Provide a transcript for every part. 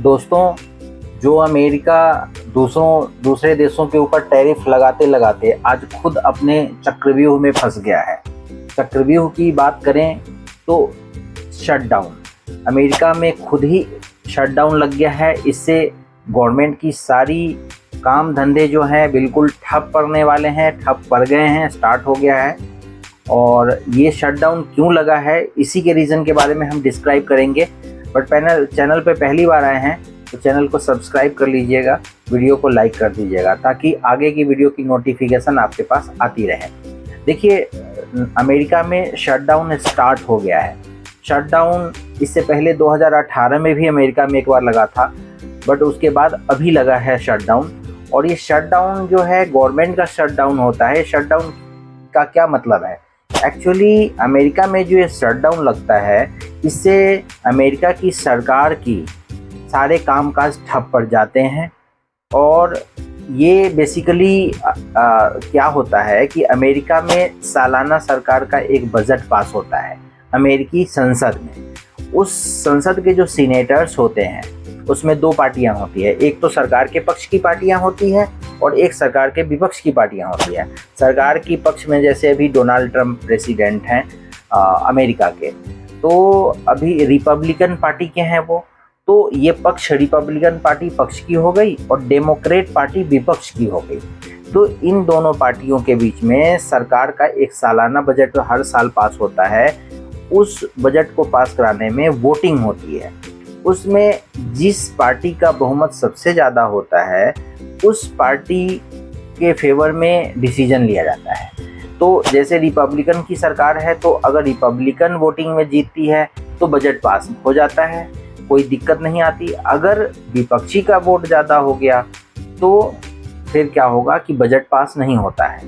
दोस्तों, जो अमेरिका दूसरे देशों के ऊपर टैरिफ लगाते लगाते आज खुद अपने चक्रव्यूह में फंस गया है। चक्रव्यूह की बात करें तो शटडाउन, अमेरिका में खुद ही शटडाउन लग गया है। इससे गवर्नमेंट की सारी काम धंधे जो हैं बिल्कुल ठप पड़ने वाले हैं, ठप पड़ गए हैं, स्टार्ट हो गया है। और ये शटडाउन क्यों लगा है, इसी के रीज़न के बारे में हम डिस्क्राइब करेंगे। बट चैनल पे पहली बार आए हैं तो चैनल को सब्सक्राइब कर लीजिएगा, वीडियो को लाइक कर दीजिएगा ताकि आगे की वीडियो की नोटिफिकेशन आपके पास आती रहे। देखिए, अमेरिका में शटडाउन स्टार्ट हो गया है। शटडाउन इससे पहले 2018 में भी अमेरिका में एक बार लगा था, बट उसके बाद अभी लगा है शटडाउन। और ये शटडाउन जो है गवर्नमेंट का शटडाउन होता है। शटडाउन का क्या मतलब है? एक्चुअली अमेरिका में जो ये शटडाउन लगता है, इससे अमेरिका की सरकार की सारे कामकाज ठप पड़ जाते हैं। और ये बेसिकली क्या होता है कि अमेरिका में सालाना सरकार का एक बजट पास होता है अमेरिकी संसद में। उस संसद के जो सीनेटर्स होते हैं उसमें दो पार्टियां होती है, एक तो सरकार के पक्ष की पार्टियां होती हैं और एक सरकार के विपक्ष की पार्टियां होती हैं। सरकार की पक्ष में जैसे अभी डोनाल्ड ट्रंप प्रेसिडेंट हैं अमेरिका के, तो अभी रिपब्लिकन पार्टी के हैं वो, तो ये पक्ष रिपब्लिकन पार्टी पक्ष की हो गई और डेमोक्रेट पार्टी विपक्ष की हो गई। तो इन दोनों पार्टियों के बीच में सरकार का एक सालाना बजट हर साल पास होता है। उस बजट को पास कराने में वोटिंग होती है। उसमें जिस पार्टी का बहुमत सबसे ज़्यादा होता है उस पार्टी के फेवर में डिसीजन लिया जाता है। तो जैसे रिपब्लिकन की सरकार है, तो अगर रिपब्लिकन वोटिंग में जीतती है तो बजट पास हो जाता है, कोई दिक्कत नहीं आती। अगर विपक्षी का वोट ज़्यादा हो गया तो फिर क्या होगा कि बजट पास नहीं होता है।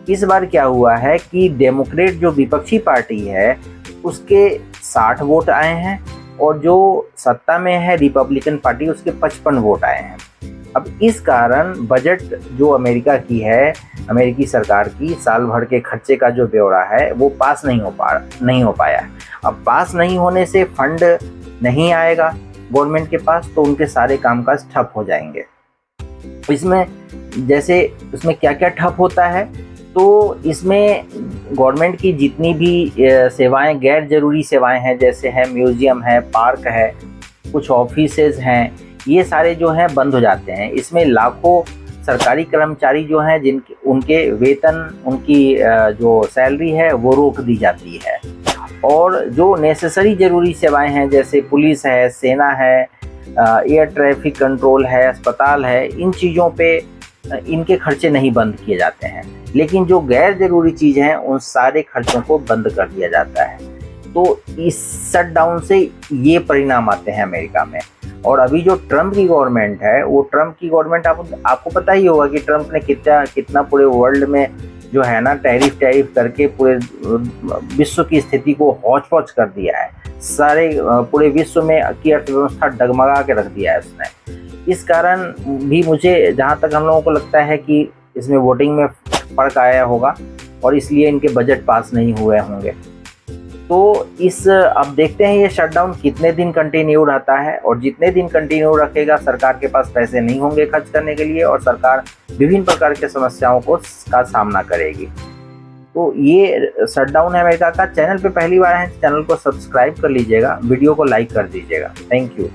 इस बार क्या हुआ है कि डेमोक्रेट जो विपक्षी पार्टी है उसके 60 वोट आए हैं और जो सत्ता में है रिपब्लिकन पार्टी उसके 55 वोट आए हैं। अब इस कारण बजट जो अमेरिका की है, अमेरिकी सरकार की साल भर के खर्चे का जो ब्यौरा है वो पास नहीं हो पाया। अब पास नहीं होने से फंड नहीं आएगा गवर्नमेंट के पास, तो उनके सारे कामकाज ठप हो जाएंगे। इसमें क्या क्या ठप होता है, तो इसमें गवर्नमेंट की जितनी भी सेवाएं, गैर जरूरी सेवाएं हैं, जैसे है म्यूजियम है, पार्क है, कुछ ऑफिसेज हैं, ये सारे जो हैं बंद हो जाते हैं। इसमें लाखों सरकारी कर्मचारी जो हैं उनके वेतन, उनकी जो सैलरी है वो रोक दी जाती है। और जो नेसेसरी ज़रूरी सेवाएं हैं जैसे पुलिस है, सेना है, एयर ट्रैफिक कंट्रोल है, अस्पताल है, इन चीज़ों पे इनके खर्चे नहीं बंद किए जाते हैं। लेकिन जो गैर ज़रूरी चीज़ें हैं उन सारे खर्चों को बंद कर दिया जाता है। तो इस शटडाउन से ये परिणाम आते हैं अमेरिका में। और अभी जो ट्रंप की गवर्नमेंट है, वो ट्रंप की गवर्नमेंट आपको पता ही होगा कि ट्रंप ने कितना पूरे वर्ल्ड में जो है ना टैरिफ करके पूरे विश्व की स्थिति को हौच पौच कर दिया है। पूरे विश्व में की अर्थव्यवस्था डगमगा के रख दिया है उसने। इस कारण भी मुझे जहाँ तक हम लोगों को लगता है कि इसमें वोटिंग में फर्क आया होगा और इसलिए इनके बजट पास नहीं हुए होंगे। तो अब देखते हैं ये शटडाउन कितने दिन कंटिन्यू रहता है, और जितने दिन कंटिन्यू रखेगा सरकार के पास पैसे नहीं होंगे खर्च करने के लिए और सरकार विभिन्न प्रकार के समस्याओं का सामना करेगी। तो ये शटडाउन है अमेरिका का। चैनल पे पहली बार है, चैनल को सब्सक्राइब कर लीजिएगा, वीडियो को लाइक कर दीजिएगा। Thank you.